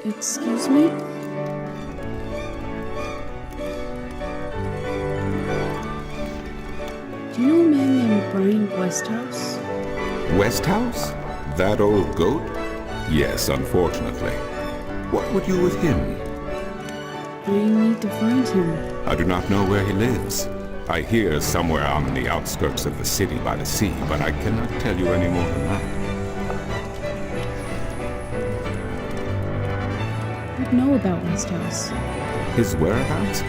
Excuse me? Do you know a man named Brian Westhouse? Westhouse? That old goat? Yes, unfortunately. What would you with him? I need to find him. I do not know where he lives. I hear somewhere on the outskirts of the city by the sea, but I cannot tell you any more than that. What do you know about Westhouse? His whereabouts?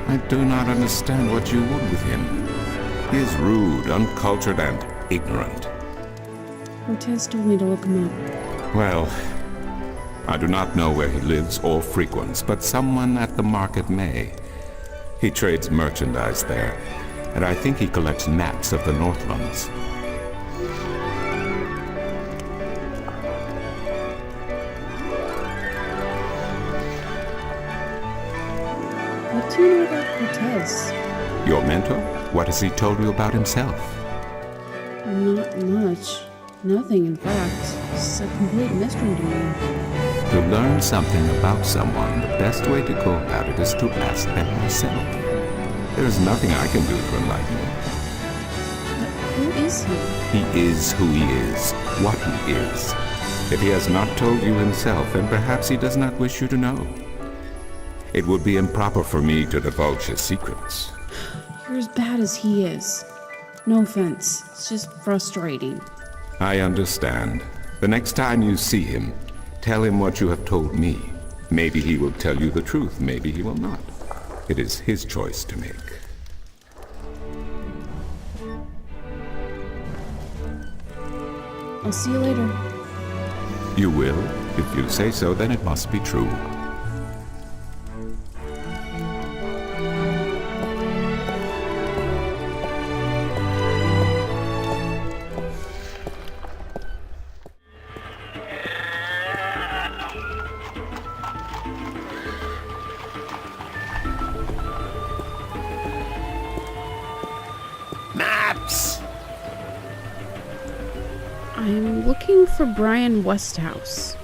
I do not understand what you would with him. He is rude, uncultured, and ignorant. Cortez told me to look him up. Well, I do not know where he lives or frequents, but someone at the market may. He trades merchandise there, and I think he collects maps of the Northlands. What do you know about Cortez? Your mentor? What has he told you about himself? Not much. Nothing, in fact. It's a complete mystery to me. To learn something about someone, the best way to go about it is to ask them yourself. There is nothing I can do to enlighten you. But who is he? He is who he is, what he is. If he has not told you himself, then perhaps he does not wish you to know. It would be improper for me to divulge his secrets. You're as bad as he is. No offense. It's just frustrating. I understand. The next time you see him, tell him what you have told me. Maybe he will tell you the truth, maybe he will not. It is his choice to make. I'll see you later. You will? If you say so, then it must be true. Maps! I'm looking for Brian Westhouse.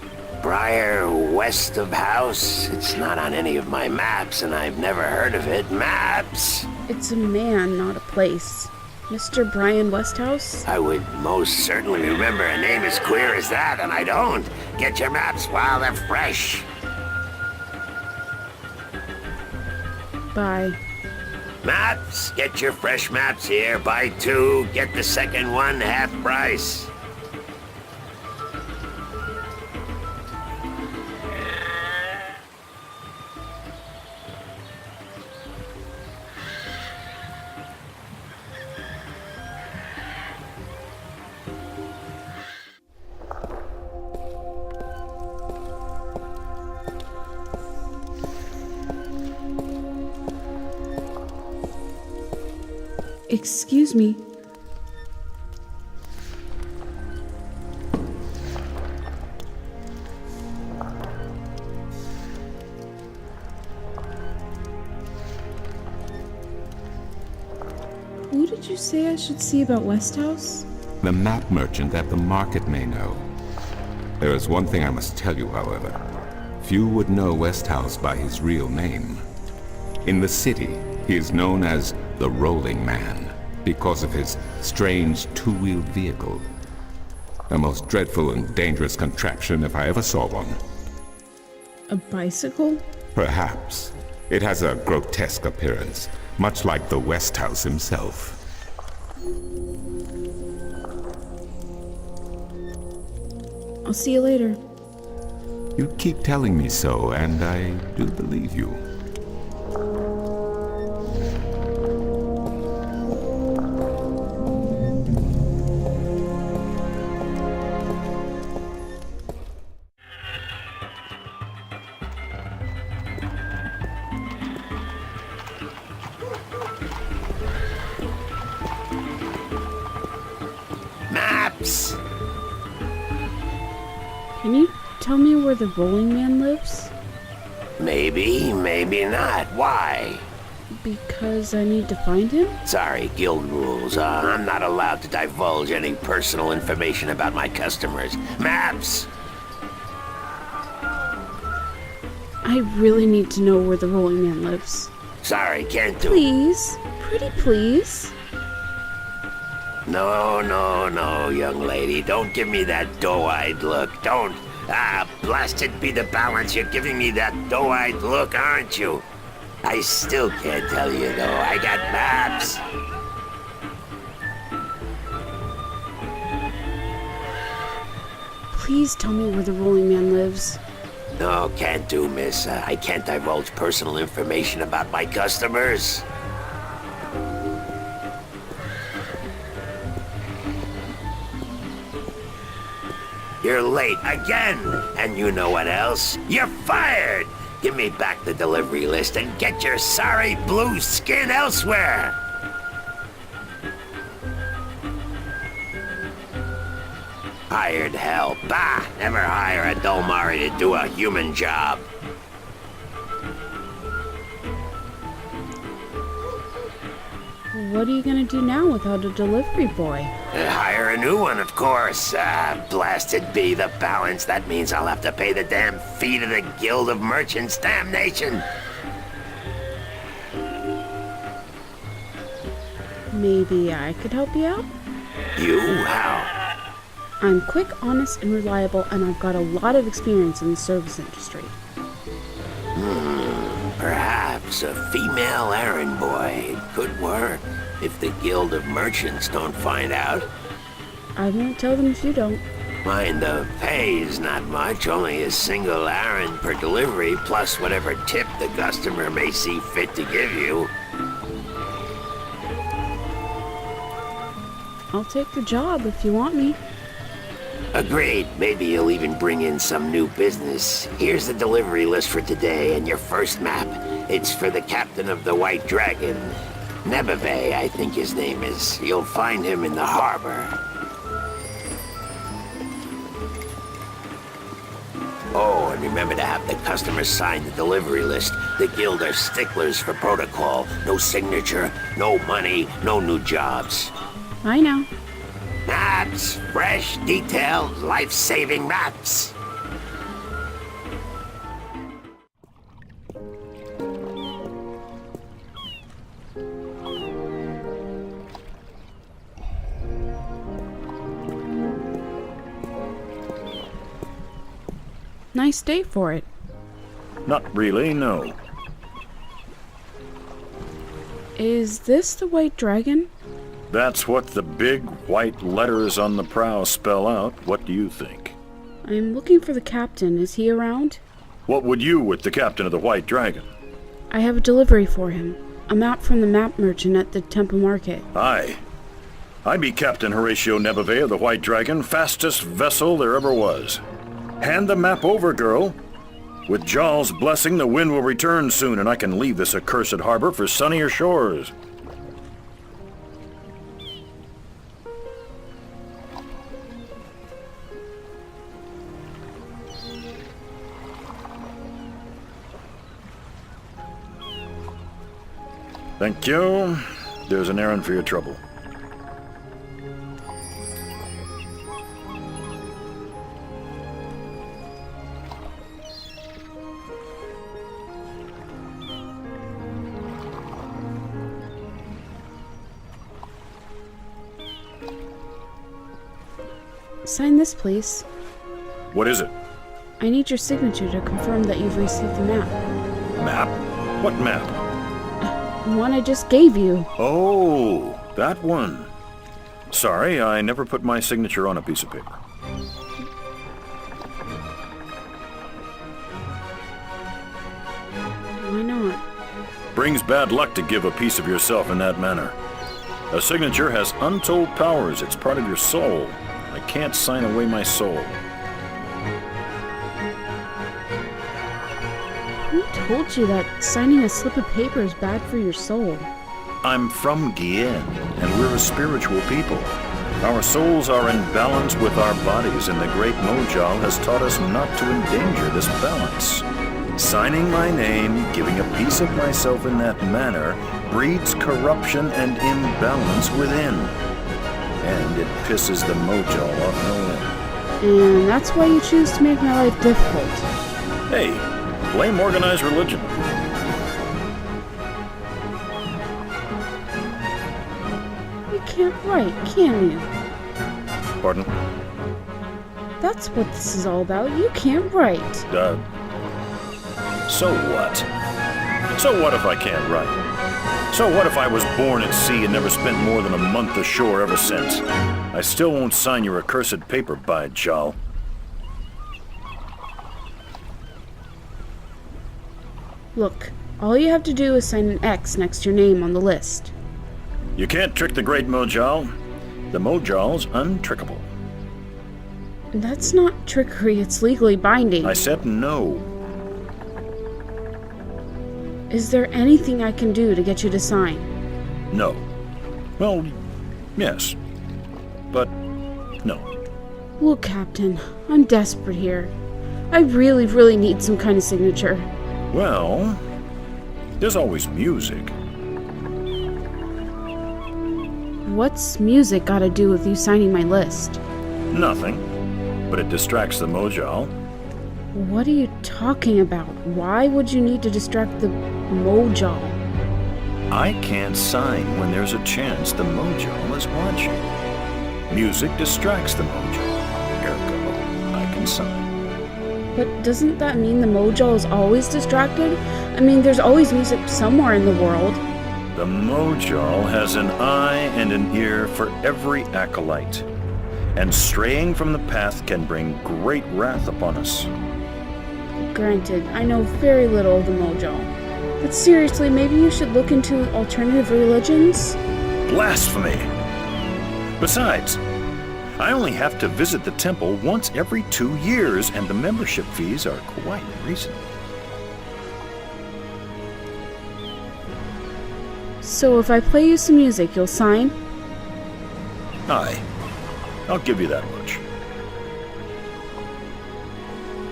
Briar west of house? It's not on any of my maps, and I've never heard of it. Maps! It's a man, not a place. Mr. Brian Westhouse? I would most certainly remember a name as queer as that, and I don't. Get your maps while they're fresh. Bye. Maps! Get your fresh maps here. Buy 2, get the second one half price. Excuse me. Who did you say I should see about Westhouse? The map merchant at the market may know. There is one thing I must tell you, however. Few would know Westhouse by his real name. In the city, he is known as the Rolling Man because of his strange two-wheeled vehicle. A most dreadful and dangerous contraption if I ever saw one. A bicycle? Perhaps. It has a grotesque appearance, much like the Westhouse himself. I'll see you later. You keep telling me so, and I do believe you. Maps! Can you tell me where the Rolling Man lives? Maybe, maybe not. Why? Because I need to find him? Sorry, guild rules. I'm not allowed to divulge any personal information about my customers. Maps! I really need to know where the rolling man lives. Sorry, can't do. Please? Pretty please? No, young lady. Don't give me that doe-eyed look. Don't. Ah, blasted be the balance. You're giving me that doe-eyed look, aren't you? I still can't tell you, though. I got maps. Please tell me where the rolling man lives. No, can't do, miss. I can't divulge personal information about my customers. You're late again, and you know what else? You're fired! Give me back the delivery list and get your sorry blue skin elsewhere! Hired hell. Bah! Never hire a Dolmari to do a human job. What are you gonna do now without a delivery boy? Hire a new one, of course. Blasted be the balance. That means I'll have to pay the damn fee to the Guild of Merchants. Damnation! Maybe I could help you out? You? How? I'm quick, honest, and reliable, and I've got a lot of experience in the service industry. Perhaps a female errand boy. It could work. If the Guild of Merchants don't find out. I won't tell them if you don't. Mind, the pay is not much. Only a single errand per delivery, plus whatever tip the customer may see fit to give you. I'll take the job if you want me. Agreed. Maybe you'll even bring in some new business. Here's the delivery list for today and your first map. It's for the captain of the White Dragon. Nebave, I think his name is. You'll find him in the harbor. Oh, and remember to have the customer sign the delivery list. The Guild are sticklers for protocol. No signature, no money, no new jobs. I know. Maps, fresh, detailed, life-saving maps. Nice day for it. Not really, no. Is this the White Dragon? That's what the big white letters on the prow spell out. What do you think? I'm looking for the captain. Is he around? What would you with the captain of the White Dragon? I have a delivery for him. A map from the map merchant at the Temple Market. Aye. I be Captain Horatio Nebave of the White Dragon, fastest vessel there ever was. Hand the map over, girl. With Jaw's blessing, the wind will return soon, and I can leave this accursed harbor for sunnier shores. Thank you. There's an errand for your trouble. Sign this, please. What is it? I need your signature to confirm that you've received the map. Map? What map? The one I just gave you. Oh, that one. Sorry, I never put my signature on a piece of paper. Why not? Brings bad luck to give a piece of yourself in that manner. A signature has untold powers. It's part of your soul. I can't sign away my soul. Who told you that signing a slip of paper is bad for your soul? I'm from Gien, and we're a spiritual people. Our souls are in balance with our bodies, and the great Mojal has taught us not to endanger this balance. Signing my name, giving a piece of myself in that manner, breeds corruption and imbalance within. And it pisses the Mojal off no end. And that's why you choose to make my life difficult. Hey, Blame organized religion. You can't write, can you? Pardon? That's what this is all about. You can't write. So what? So what if I can't write? So what if I was born at sea and never spent more than a month ashore ever since? I still won't sign your accursed paper, by Jal. Look, all you have to do is sign an X next to your name on the list. You can't trick the great Mojal. The Mojal's untrickable. That's not trickery, it's legally binding. I said no. Is there anything I can do to get you to sign? No. Well, yes. But no. Look, Captain, I'm desperate here. I really need some kind of signature. Well, there's always music. What's music got to do with you signing my list? Nothing. But it distracts the Mojal. What are you talking about? Why would you need to distract the Mojal? I can't sign when there's a chance the Mojal is watching. Music distracts the Mojal. Ergo, I can sign. But doesn't that mean the Mojal is always distracted? I mean, there's always music somewhere in the world. The Mojal has an eye and an ear for every acolyte. And straying from the path can bring great wrath upon us. Granted, I know very little of the Mojal. But seriously, maybe you should look into alternative religions? Blasphemy! Besides, I only have to visit the temple once every 2 years, and the membership fees are quite reasonable. So if I play you some music, you'll sign? Aye. I'll give you that much.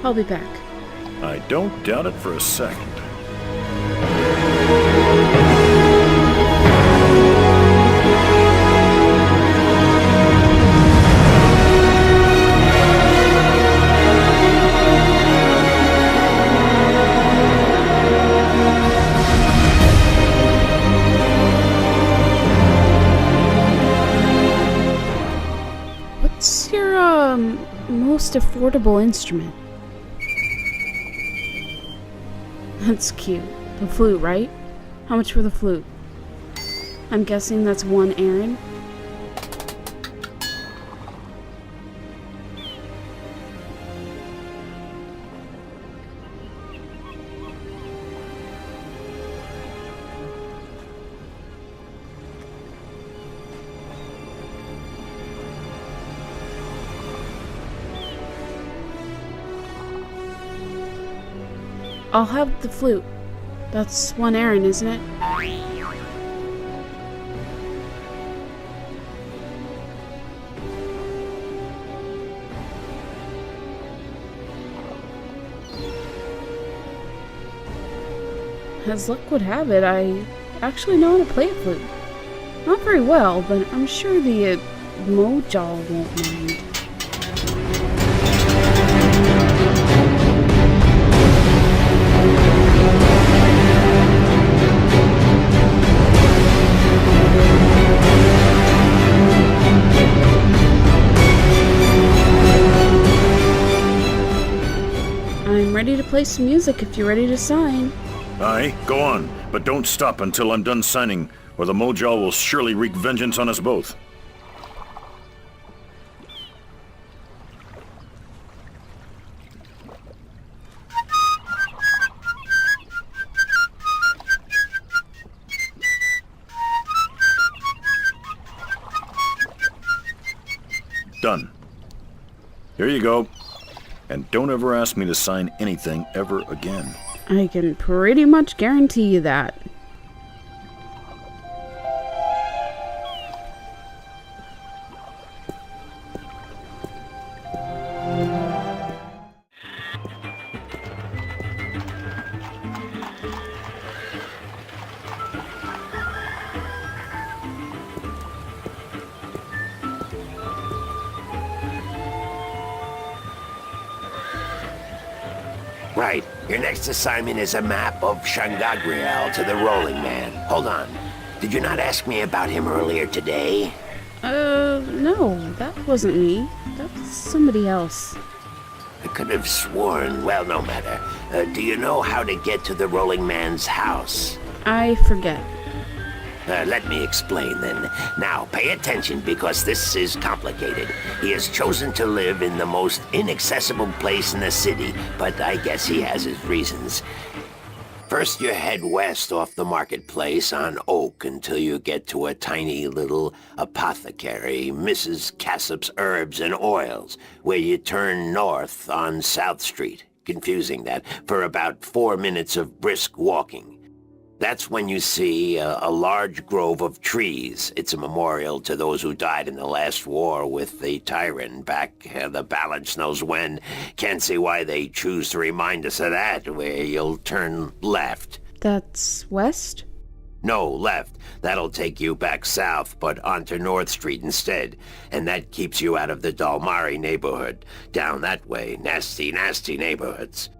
I'll be back. I don't doubt it for a second. What's your, most affordable instrument? That's cute. The flute, right? How much for the flute? I'm guessing that's 1 Aaron. I'll have the flute. That's 1 Aaron, isn't it? As luck would have it, I actually know how to play a flute. Not very well, but I'm sure the Mojal won't mind. I'm ready to play some music if you're ready to sign. Aye, go on, but don't stop until I'm done signing, or the Mojal will surely wreak vengeance on us both. Done. Here you go. And don't ever ask me to sign anything ever again. I can pretty much guarantee you that. Right. Your next assignment is a map of Shangagriel to the Rolling Man. Hold on. Did you not ask me about him earlier today? No, that wasn't me. That was somebody else. I could have sworn. Well, no matter. Do you know how to get to the Rolling Man's house? I forget. Let me explain then. Now, pay attention because this is complicated. He has chosen to live in the most inaccessible place in the city, but I guess he has his reasons. First, you head west off the marketplace on Oak until you get to a tiny little apothecary, Mrs. Cassop's Herbs and Oils, where you turn north on South Street. Confusing that, for about 4 minutes of brisk walking. That's when you see a large grove of trees. It's a memorial to those who died in the last war with the tyrant back the balance knows when. Can't see why they choose to remind us of that, where you'll turn left. That's west? No, left. That'll take you back south, but onto North Street instead. And that keeps you out of the Dalmari neighborhood. Down that way, nasty, nasty neighborhoods.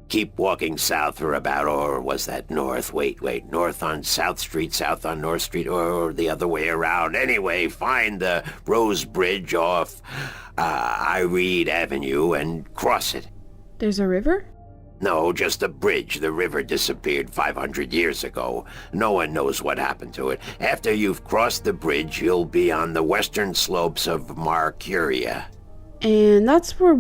Keep walking south for about, or was that north? Wait, north on South Street, south on North Street, or the other way around. Anyway, find the Rose Bridge off Iread Avenue and cross it. There's a river? No, just a bridge. The river disappeared 500 years ago. No one knows what happened to it. After you've crossed the bridge, you'll be on the western slopes of Marcuria. And that's where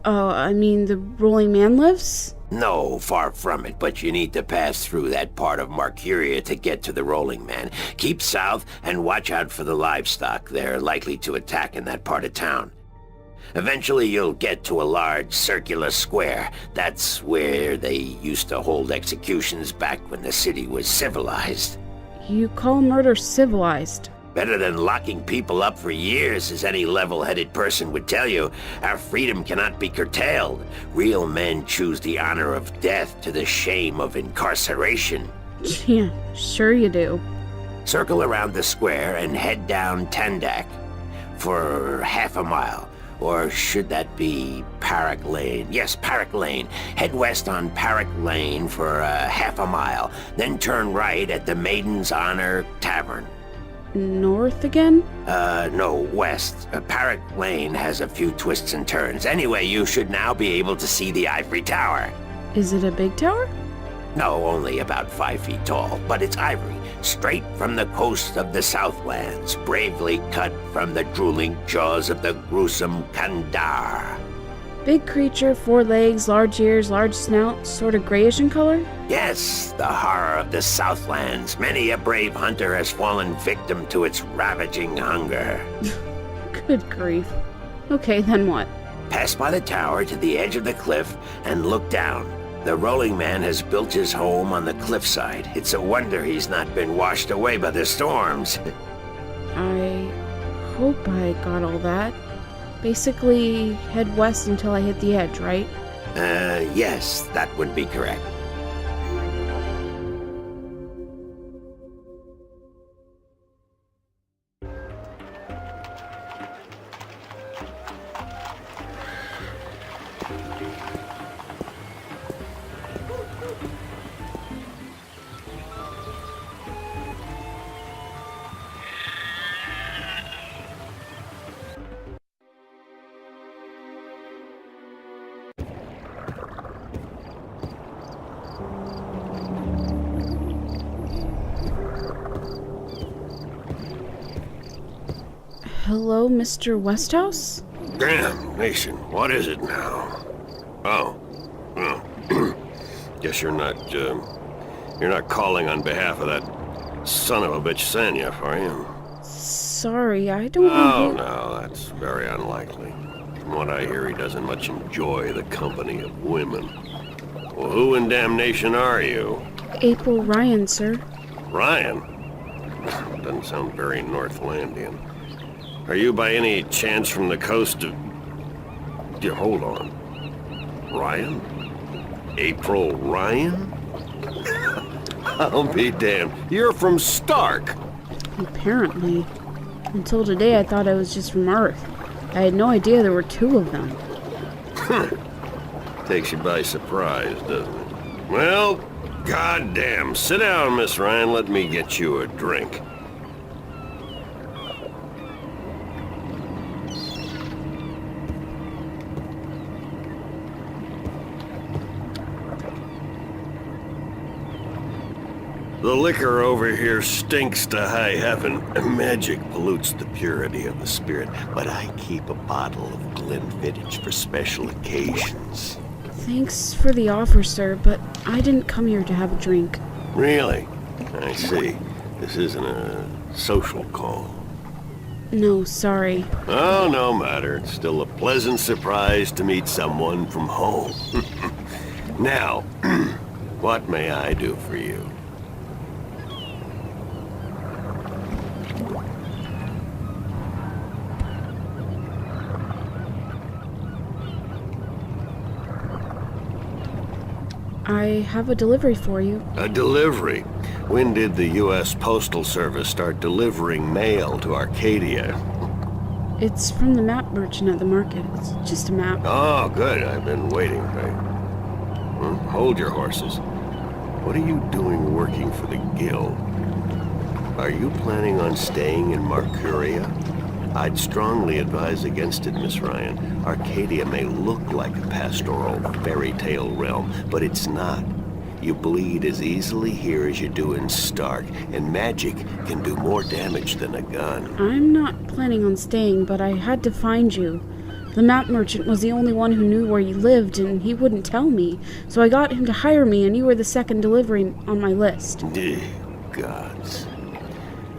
the Rolling Man lives? No, far from it, but you need to pass through that part of Marcuria to get to the Rolling Man. Keep south and watch out for the livestock. They're likely to attack in that part of town. Eventually you'll get to a large circular square. That's where they used to hold executions back when the city was civilized. You call murder civilized? Better than locking people up for years, as any level-headed person would tell you. Our freedom cannot be curtailed. Real men choose the honor of death to the shame of incarceration. Yeah, sure you do. Circle around the square and head down Tandak for half a mile. Or should that be Parrock Lane? Yes, Parrock Lane. Head west on Parrock Lane for half a mile. Then turn right at the Maiden's Honor Tavern. North again? No, west. Parrock Lane has a few twists and turns. Anyway, you should now be able to see the Ivory Tower. Is it a big tower? No, only about 5 feet tall, but it's ivory, straight from the coast of the Southlands, bravely cut from the drooling jaws of the gruesome Kandar. Big creature, 4 legs, large ears, large snout, sort of grayish in color? Yes, the horror of the Southlands. Many a brave hunter has fallen victim to its ravaging hunger. Good grief. Okay, then what? Pass by the tower to the edge of the cliff and look down. The Rolling Man has built his home on the cliffside. It's a wonder he's not been washed away by the storms. I hope I got all that. Basically, head west until I hit the edge, right? Yes, that would be correct. Hello, Mr. Westhouse? Damnation, what is it now? Oh. Guess you're not calling on behalf of that son of a bitch Sanya, are you? Sorry, I don't Oh, know. no, that's very unlikely. From what I hear, he doesn't much enjoy the company of women. Well, who in damnation are you? April Ryan, sir. Ryan? Doesn't sound very Northlandian. Are you by any chance from the coast of... Yeah, hold on. Ryan? April Ryan? I'll be damned. You're from Stark. Apparently. Until today, I thought I was just from Earth. I had no idea there were 2 of them. Takes you by surprise, doesn't it? Well, goddamn. Sit down, Miss Ryan. Let me get you a drink. The liquor over here stinks to high heaven. Magic pollutes the purity of the spirit, but I keep a bottle of Glenfiddich for special occasions. Thanks for the offer, sir, but I didn't come here to have a drink. Really? I see. This isn't a social call. No, sorry. Oh, no matter. It's still a pleasant surprise to meet someone from home. Now, what may I do for you? I have a delivery for you. A delivery? When did the U.S. Postal Service start delivering mail to Arcadia? It's from the map merchant at the market. It's just a map. Oh, good. I've been waiting. Hold your horses. What are you doing working for the Guild? Are you planning on staying in Marcuria? I'd strongly advise against it, Miss Ryan. Arcadia may look like a pastoral fairy tale realm, but it's not. You bleed as easily here as you do in Stark, and magic can do more damage than a gun. I'm not planning on staying, but I had to find you. The map merchant was the only one who knew where you lived, and he wouldn't tell me. So I got him to hire me, and you were the second delivery on my list. Gods.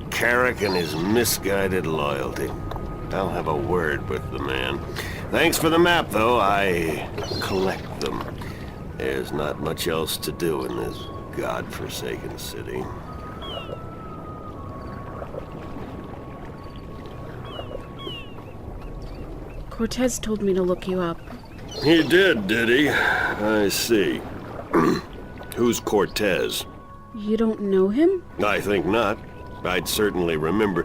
Carrick and his misguided loyalty. I'll have a word with the man. Thanks for the map, though. I collect them. There's not much else to do in this godforsaken city. Cortez told me to look you up. He did he? I see. Who's Cortez? You don't know him? I think not. I'd certainly remember.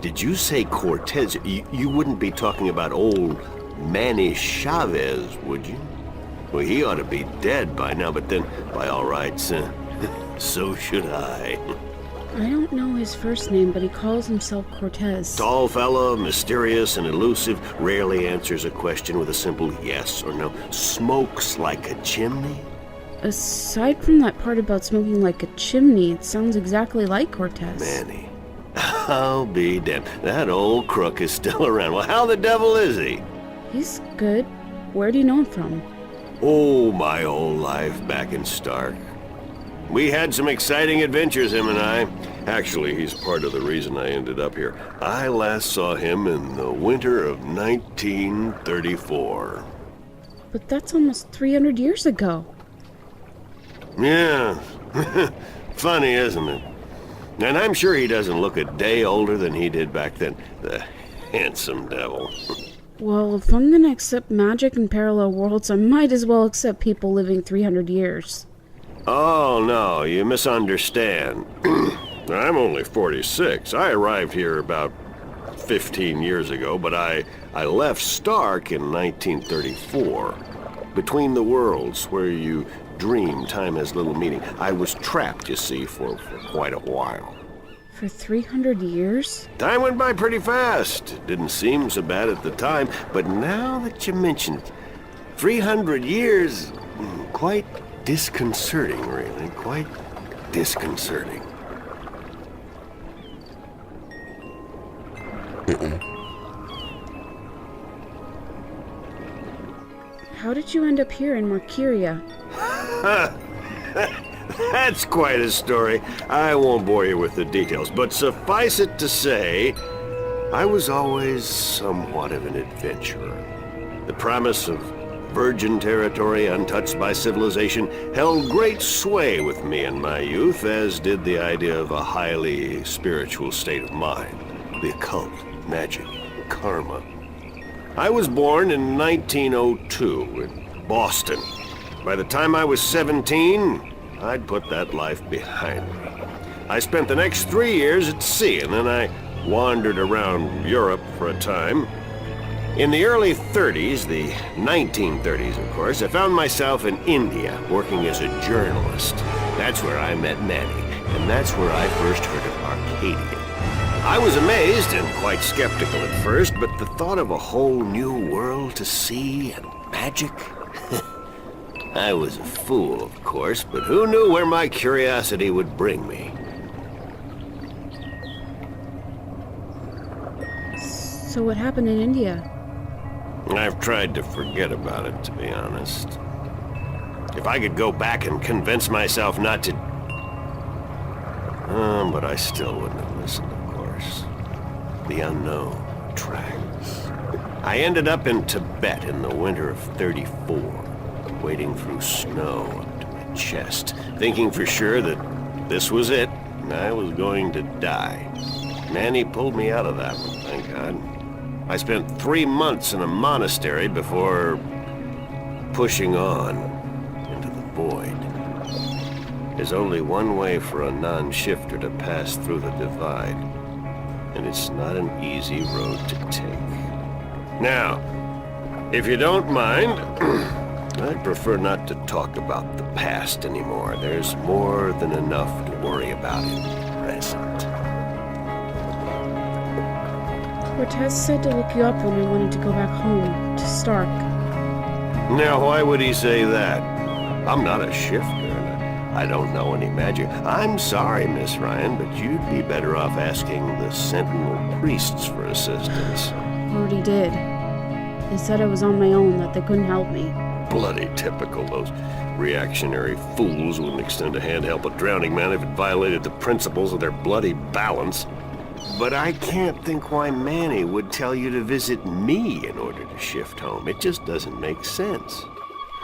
Did you say Cortez? You wouldn't be talking about old Manny Chavez, would you? Well, he ought to be dead by now, but then, by all rights, so should I. I don't know his first name, but he calls himself Cortez. Tall fella, mysterious and elusive, rarely answers a question with a simple yes or no. Smokes like a chimney? Aside from that part about smoking like a chimney, it sounds exactly like Cortez. Manny. I'll be damned. That old crook is still around. Well, how the devil is he? He's good. Where do you know him from? Oh, my old life back in Stark. We had some exciting adventures, him and I. Actually, he's part of the reason I ended up here. I last saw him in the winter of 1934. But that's almost 300 years ago. Yeah. Funny, isn't it? And I'm sure he doesn't look a day older than he did back then. The handsome devil. Well, if I'm gonna accept magic in parallel worlds, I might as well accept people living 300 years. Oh, no, you misunderstand. I'm only 46. I arrived here about 15 years ago, but I left Stark in 1934. Between the worlds, where you dream time has little meaning. I was trapped, you see, for quite a while. For 300 years? Time went by pretty fast. It didn't seem so bad at the time, but now that you mention it, 300 years, quite disconcerting, really. Quite disconcerting. How did you end up here in Marcuria? That's quite a story. I won't bore you with the details, but suffice it to say, I was always somewhat of an adventurer. The promise of virgin territory untouched by civilization held great sway with me in my youth, as did the idea of a highly spiritual state of mind. The occult, magic, karma. I was born in 1902 in Boston. By the time I was 17, I'd put that life behind me. I spent the next 3 years at sea, and then I wandered around Europe for a time. In the early 30s, the 1930s, of course, I found myself in India working as a journalist. That's where I met Manny, and that's where I first heard of Arcadia. I was amazed and quite skeptical at first, but the thought of a whole new world to see and magic... I was a fool, of course, but who knew where my curiosity would bring me? So what happened in India? I've tried to forget about it, to be honest. If I could go back and convince myself not to... but I still wouldn't have listened, of course. The unknown tracks. I ended up in Tibet in the winter of '34, wading through snow up to my chest, thinking for sure that this was it, and I was going to die. Manny pulled me out of that one, thank God. I spent 3 months in a monastery before pushing on into the void. There's only one way for a non-shifter to pass through the divide, and it's not an easy road to take. Now, if you don't mind, I'd prefer not to talk about the past anymore. There's more than enough to worry about in the present. Cortez said to look you up when I wanted to go back home, to Stark. Now, why would he say that? I'm not a shifter, and I don't know any magic. I'm sorry, Miss Ryan, but you'd be better off asking the Sentinel priests for assistance. Already did. They said I was on my own, that they couldn't help me. Bloody typical. Those reactionary fools wouldn't extend a hand to help a drowning man if it violated the principles of their bloody balance. But I can't think why Manny would tell you to visit me in order to shift home. It just doesn't make sense.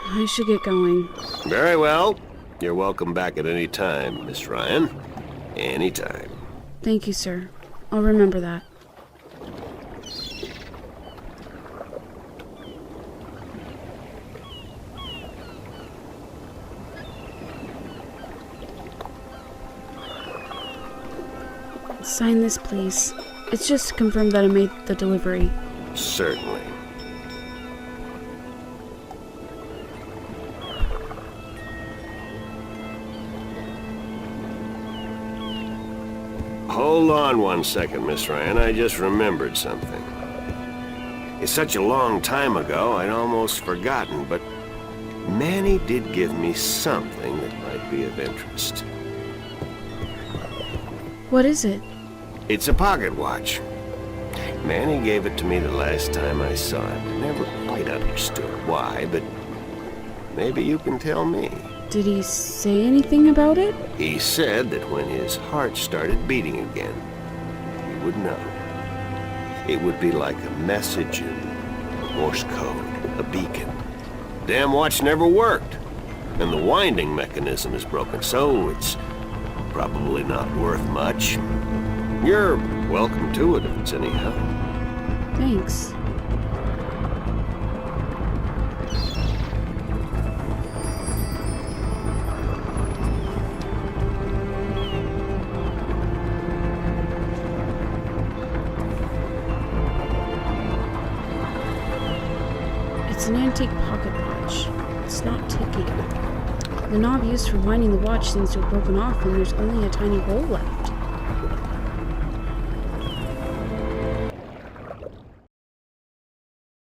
I should get going. Very well. You're welcome back at any time, Miss Ryan. Any time. Thank you, sir. I'll remember that. Sign this, please. It's just to confirm that I made the delivery. Certainly. Hold on 1 second, Miss Ryan. I just remembered something. It's such a long time ago, I'd almost forgotten, but Manny did give me something that might be of interest. What is it? It's a pocket watch. Manny gave it to me the last time I saw him. Never quite understood why, but maybe you can tell me. Did he say anything about it? He said that when his heart started beating again, he would know. It would be like a message in Morse code, a beacon. Damn watch never worked, and the winding mechanism is broken, so it's probably not worth much. You're welcome to it if it's any help. Thanks. It's an antique pocket watch. It's not ticking. The knob used for winding the watch seems to have broken off, and there's only a tiny hole left.